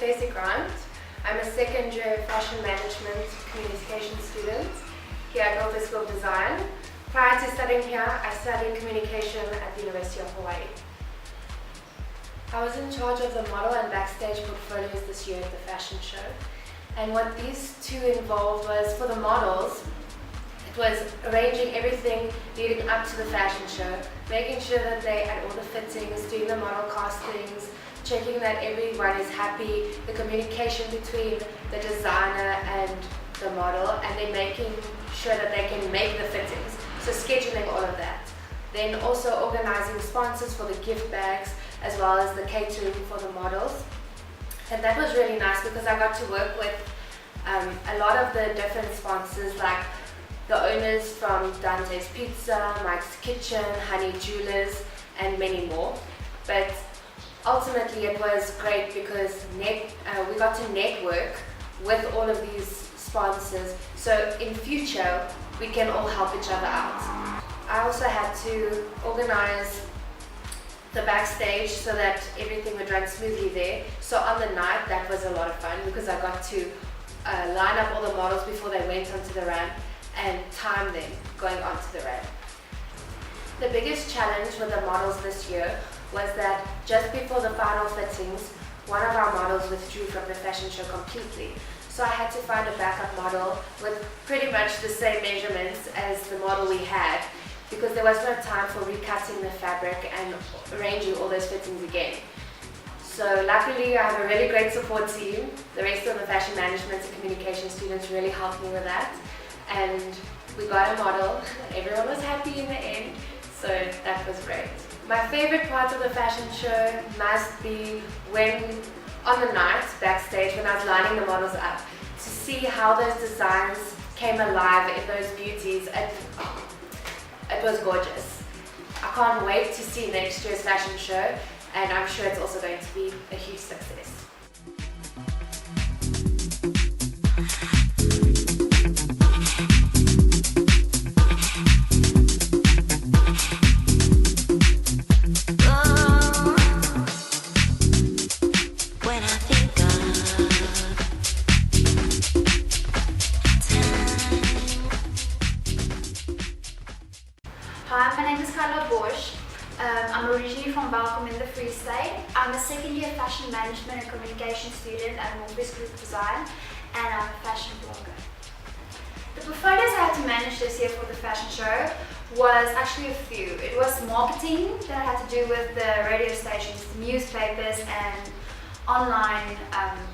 Stacey Grant. I'm a second year fashion management communication student here at Northwest School of Design. Prior to studying here, I studied communication at the University of Hawaii. I was in charge of the model and backstage portfolios this year at the fashion show. And what these two involved was, for the models, it was arranging everything leading up to the fashion show, making sure that they had all the fittings, doing the model castings, checking that everyone is happy, the communication between the designer and the model, and then making sure that they can make the fittings. So scheduling all of that. Then also organizing sponsors for the gift bags, as well as the catering for the models. And that was really nice because I got to work with a lot of the different sponsors, like the owners from Dante's Pizza, Mike's Kitchen, Honey Jewelers, and many more. But ultimately it was great because we got to network with all of these sponsors, so in future we can all help each other out. I also had to organize the backstage so that everything would run smoothly there. So on the night, that was a lot of fun because I got to line up all the models before they went onto the ramp and time them going onto the ramp. The biggest challenge with the models this year was that just before the final fittings, one of our models withdrew from the fashion show completely. So I had to find a backup model with pretty much the same measurements as the model we had, because there was no time for recutting the fabric and arranging all those fittings again. So luckily I have a really great support team. The rest of the fashion management and communication students really helped me with that. And we got a model, everyone was happy in the end, so that was great. My favorite part of the fashion show must be when, on the night, backstage, when I was lining the models up, to see how those designs came alive in those beauties. It was gorgeous. I can't wait to see next year's fashion show, and I'm sure it's also going to be a huge success. Hi, my name is I'm originally from Welkom in the Free State. I'm a second year fashion management and communication student at Northwest School of Design, and I'm a fashion blogger. The portfolios I had to manage this year for the fashion show was actually a few. It was marketing that I had to do with the radio stations, the newspapers, and online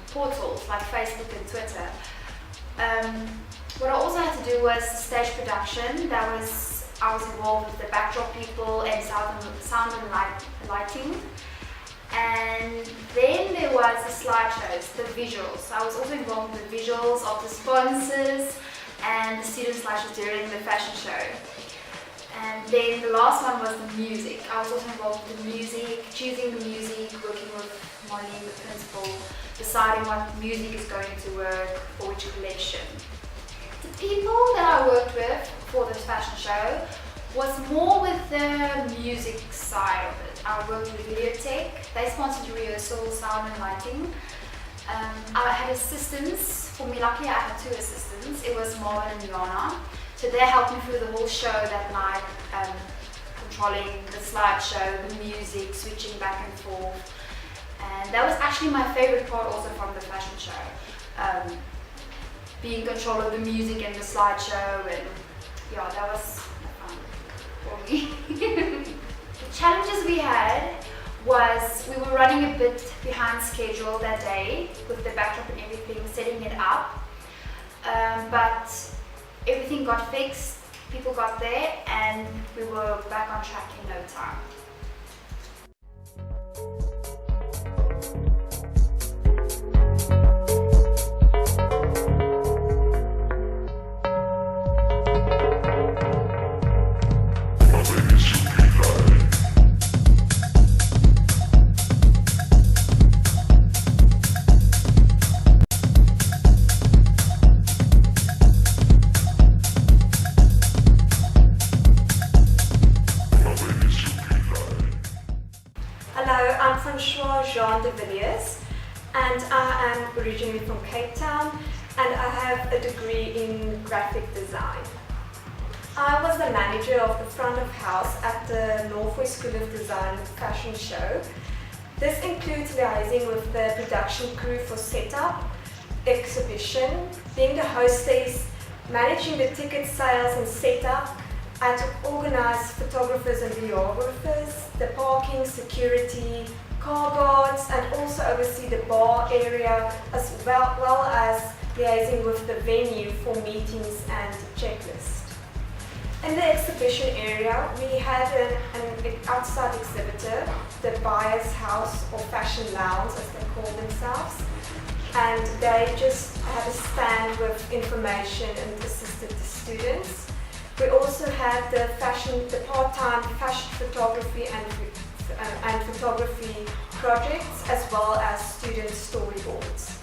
portals like Facebook and Twitter. What I also had to do was stage production. I was involved with the backdrop people and sound and lighting. And then there was the slideshows, the visuals. I was also involved with the visuals of the sponsors and the student slideshows during the fashion show. And then the last one was the music. I was also involved with the music, choosing the music, working with Molly, the principal, deciding what music is going to work for which collection. The people that I worked with for this fashion show was more with the music side of it. I worked with Videotech. They sponsored rehearsal, sound and lighting. I had assistants. For me, luckily I had two assistants. It was Marvin and Yana. So they helped me through the whole show that night, controlling the slideshow, the music, switching back and forth. And that was actually my favorite part also from the fashion show. Being in control of the music and the slideshow, and yeah, that was fun for me. The challenges we had was we were running a bit behind schedule that day with the backdrop and everything, setting it up. But everything got fixed, people got there, and we were back on track in no time. and I am originally from Cape Town, and I have a degree in graphic design. I was the manager of the front of house at the Northwest School of Design fashion show. This includes liaising with the production crew for setup, exhibition, being the hostess, managing the ticket sales and setup, and to organize photographers and videographers, the parking, security, car guards, and also oversee the bar area as well as liaising with the venue for meetings and checklists. In the exhibition area, we had an outside exhibitor, the Buyer's House or Fashion Lounge as they call themselves, and they just had a stand with information and assisted the students. We also had the part-time fashion photography and photography projects, as well as student storyboards.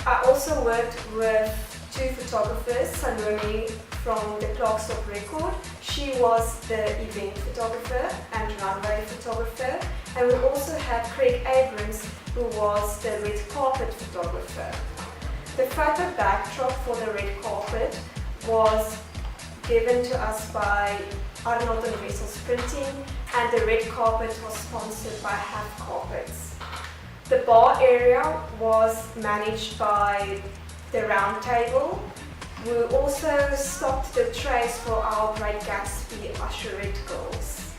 I also worked with two photographers, Sanlam from the Clarkstop Record. She was the event photographer and runway photographer, and we also had Craig Abrams, who was the red carpet photographer. The photo backdrop for the red carpet was given to us by Arnold & Wessel's Printing, and the red carpet was sponsored by Half Carpets. The bar area was managed by the Round Table. We also stocked the trays for our Great Gatsby Usherette girls.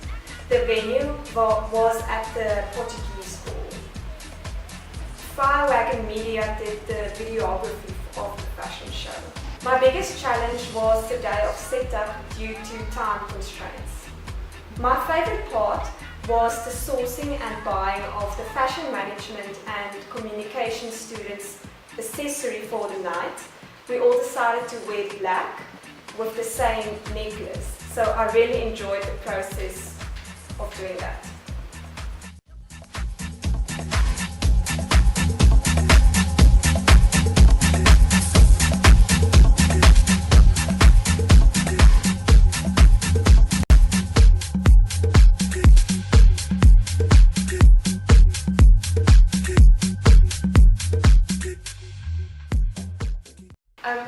The venue was at the Portuguese Hall. Firewagon Media did the videography of the fashion show. My biggest challenge was the day of setup due to time constraints. My favorite part was the sourcing and buying of the fashion management and communication students' accessory for the night. We all decided to wear black with the same necklace, so I really enjoyed the process of doing that.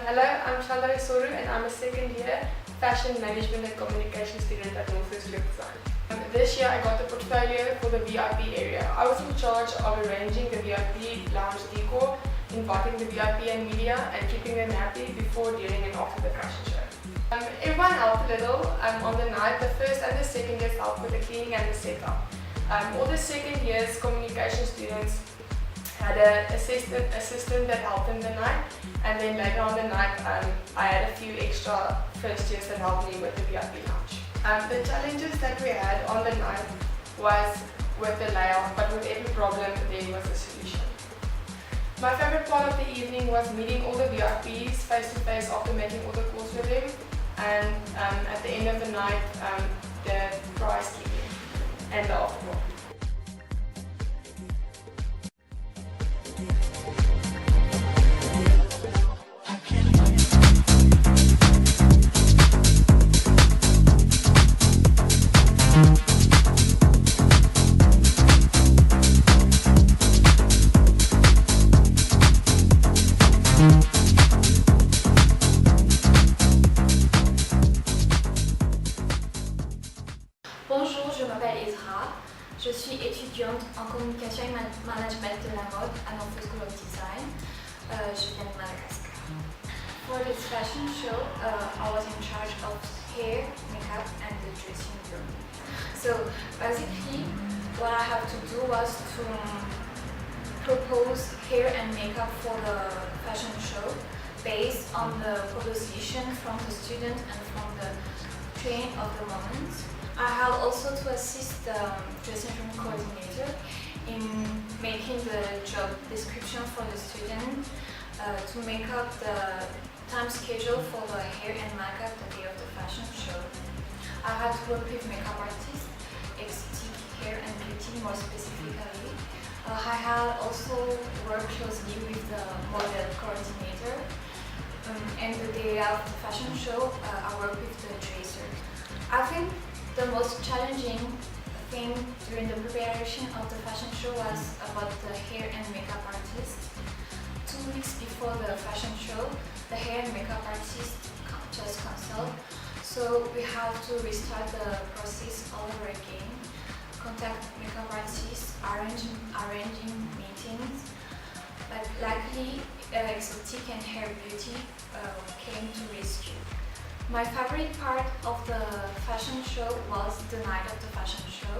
Hello, I'm Shandari Soru and I'm a second year Fashion Management and Communication student at Northwest School of Design. This year I got the portfolio for the VIP area. I was in charge of arranging the VIP lounge decor, inviting the VIP and media, and keeping them happy before, during and after the fashion show. Everyone helped a little on the night. The first and the second years helped with the cleaning and the setup. All the second years communication students had an assistant that helped in the night, and then later on the night I had a few extra first years that helped me with the VIP lounge. The challenges that we had on the night was with the layout, but with every problem there was a solution. My favorite part of the evening was meeting all the VIPs face to face after making all the calls with them, and at the end of the night the prize giving and the after party. Bonjour, je m'appelle Ezra. Je suis étudiante en communication et management de la mode à Northwest School of Design. Je viens de Madagascar. For this fashion show, I was in charge of hair, makeup and the dressing room. So basically, what I have to do was to propose hair and makeup for the fashion show based on the proposition from the student and from the trend of the moment. I have also to assist the dressing room coordinator in making the job description for the student, to make up the time schedule for the hair and makeup the day of the fashion show. I had to work with makeup artists, exotic hair and beauty more specifically. I had also worked closely with the model coordinator, and the day of the fashion show I worked with the dresser. I think the most challenging thing during the preparation of the fashion show was about the hair and makeup artist. 2 weeks before the fashion show, the hair and makeup artist just canceled, so we have to restart the process all over again. Contact makeup artists, arranging meetings, but luckily Exotic and Hair Beauty came to rescue. My favorite part of the fashion show was the night of the fashion show,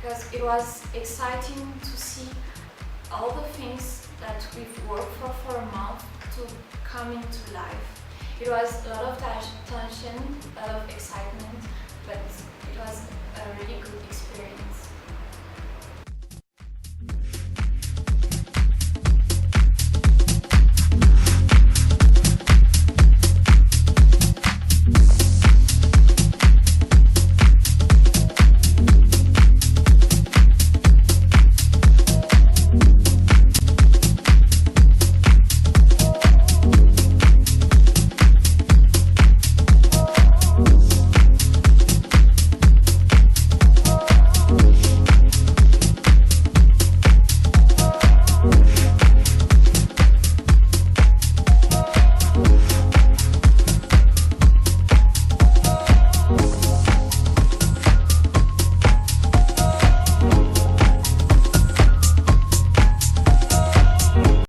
because it was exciting to see all the things that we've worked for a month to come into life. It was a lot of tension, a lot of excitement,